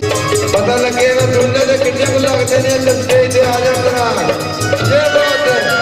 पता लगे ना दुनिया के कितने को लगते हैं चलते थे आ जा करा ये बात है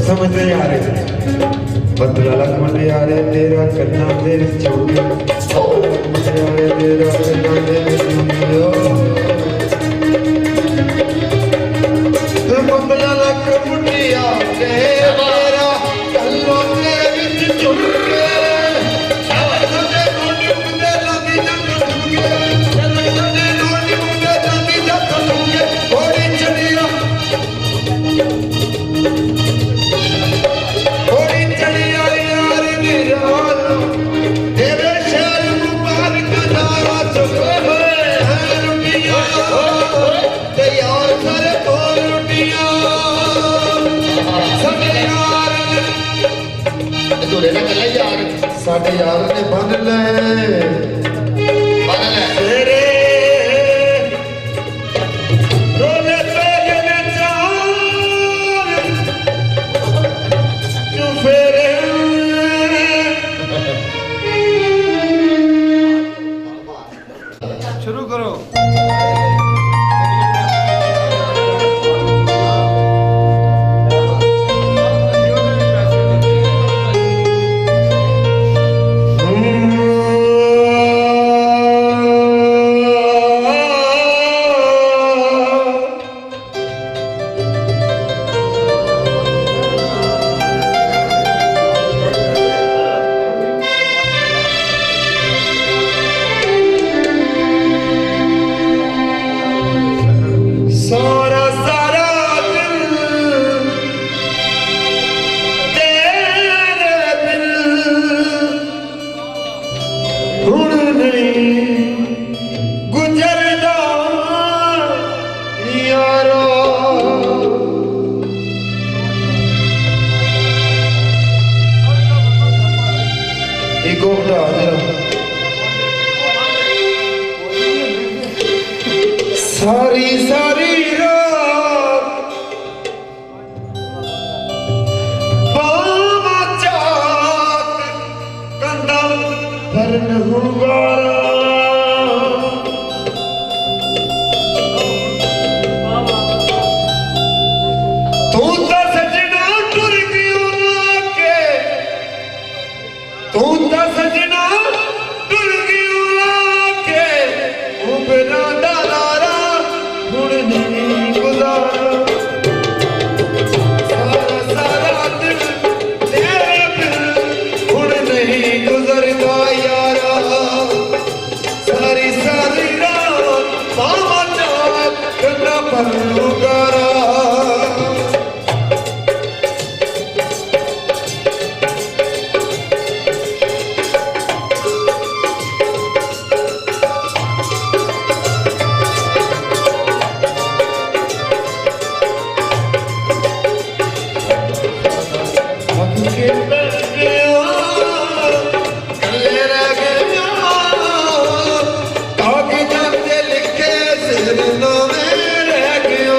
समझ नहीं आ रही बदला मुनियारे तेरा कन्ना दे विच मुनियारे तेरा कन्ना दे विच मंगला लख मुनिया तेरा कल्लों दे विच चुके सदे नोटी मुंडे लागी जंग लुके सदे नोटी मुंडे लागी जंग लुके घोड़ी चढ़िया तेरे शहर मुबारक नारा चुके हुए हैं रुटियां ते यार सारे बोल रुटियां साडे यार साडे यार ने बन ले तेरे रोले पे ने चार तू फेरे शुरू करो सारी सारी रात बामा चाक कंधा भरन हुगारा तू तो सजना टुर गयो लाके तू तो सजना टुर गयो लाके बिना दलारा हुण नहीं गुजारा सारा सारा दिन तेरे बिन हुण नहीं गुजरदा यारा सारी सारी रात बाबा चाक कंधा भरन हुगारा लिखे सिर नो में रह गयो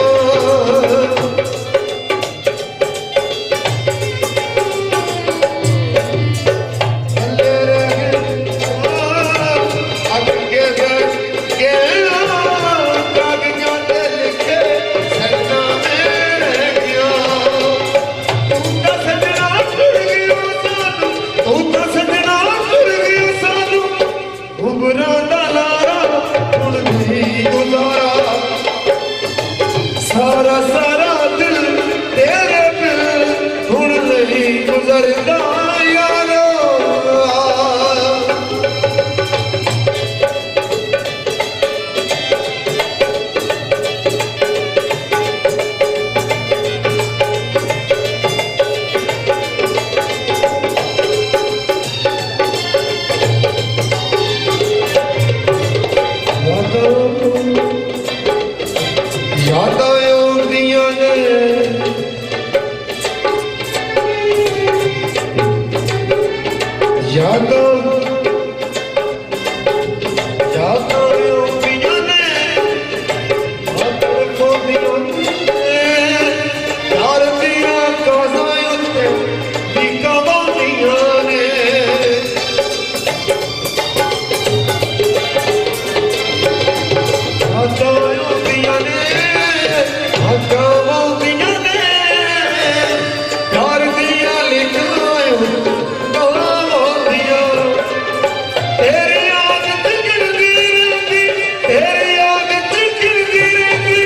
तेरी आदत गिरदी रहती, तेरी आदत गिरदी रहती,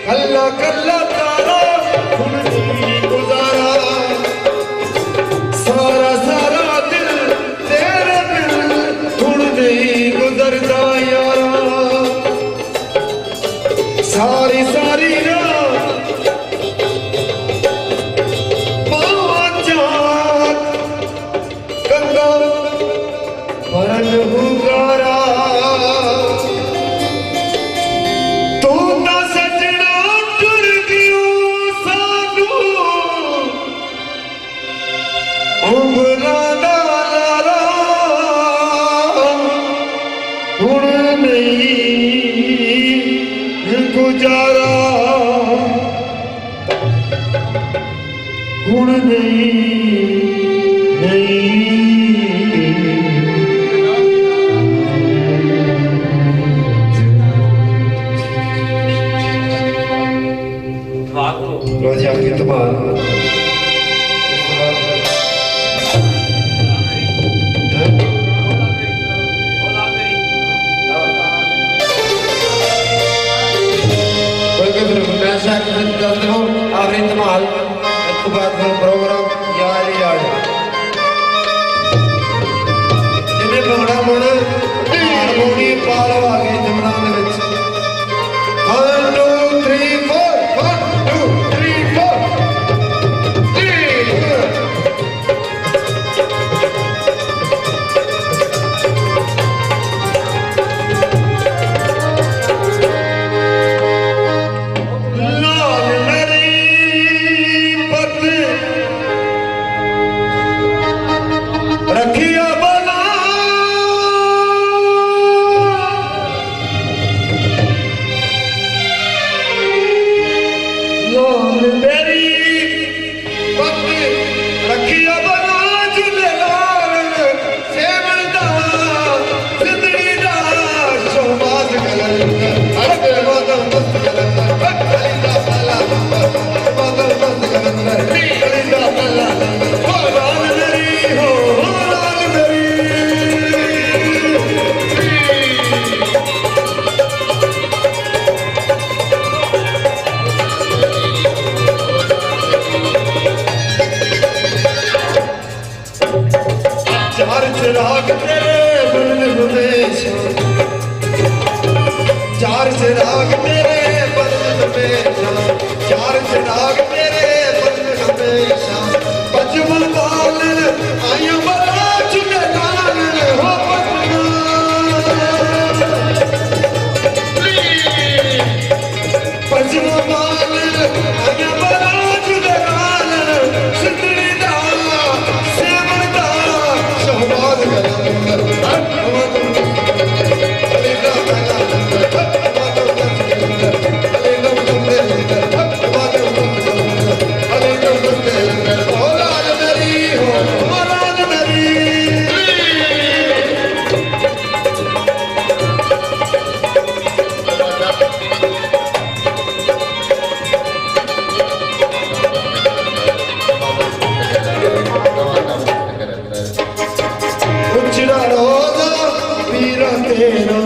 कल्ला कल्ला तारा हुण नहीं गुजारा, सारा सारा दिल तेरे बिन हुण नहीं गुजरदा यारा, सारी सारी रात मां जात गंगा भरन हुगारा, तू ता सजना टुर गयो सानू उमरां दा लारा, हुण नहीं गुजारा, हुण नहीं रोज़ आके तुम्हारा आखिरी धमाल उसके बाद प्रोग्राम यार ही यार जिन्हें भंगड़ा पाना हारमोनी पा लो आगे जमना दे विच 1 2 3 4 1 2 3 4 रखिया बना लाल मेरी पत रखिया बना झूले लाल सेवनदा जिंदगी दा शहबाज कलंदर अरे वादा मस्त कलंदर कलिंदा पला वादा मस्त कलंदर कलिंदा पला हो लाल मेरी हो लाल मेरी चार चिराग तेरे बन हमेशा, चार चिराग तेरे बन हमेशा, चार चिराग तेरे बन हमेशा, पचमा बाल आया बड़ा चुके लाल हो पचमा बाल आया बड़ा चुके लाल सिंदड़ी दा सेवनदा शहबाज कलंदर उजड़ा रोजा पीरा तेरा,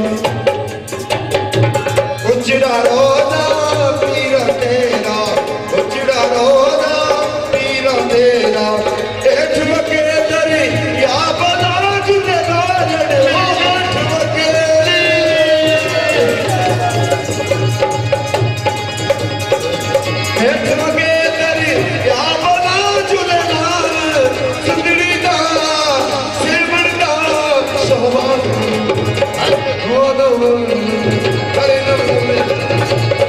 उजड़ा रोजा पीरा तेरा, उजड़ा रोजा पीरा तेरा, एठ मके दरी या बना जुले लालड़े एठ मके एठ मके दरी या बना जुले लाल सिंदड़ी दा सेवनदा शहबाज हो दो करे न बोले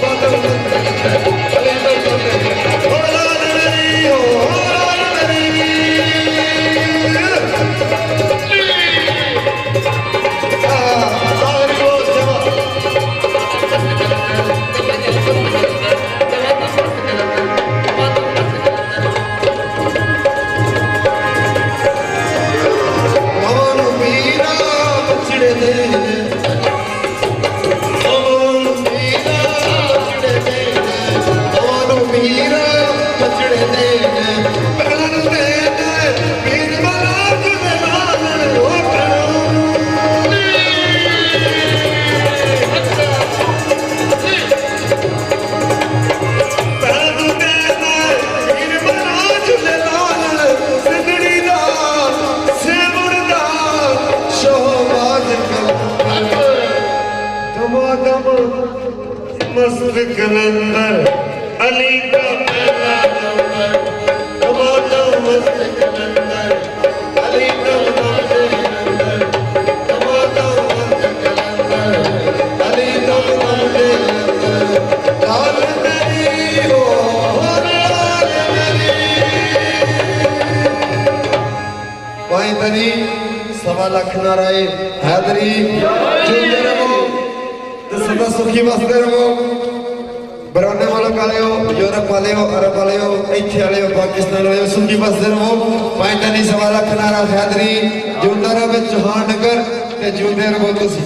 बादल करे न बोले हो लाल मेरी हो लाल मेरी सारी वो जवा मानो मीरा बचड़े दे मानो मीरा बचड़े दे पहन दे मीर बना जुले लाल हो मस्त कलंदर अली का पहला नंबर तमाचा मस्त कलंदर अली का नंबर तमाचा मस्त कलंदर अली का नंबर लाल मेरी हो लाल मेरी भाई तनी सवा लाख नाराए हैदरी जिंदे रहो सदा सुखी बसते रहो बराने वालों वाले हो यूरोप वाले हो अरब वाले हो इत्थे वाले हो पाकिस्तान वाले हो सुखी बसते रहो पाइंदानी सवा लाख नारा हैदरी जिंदा रहो चौहान नगर ते जिंदे रहो तुसी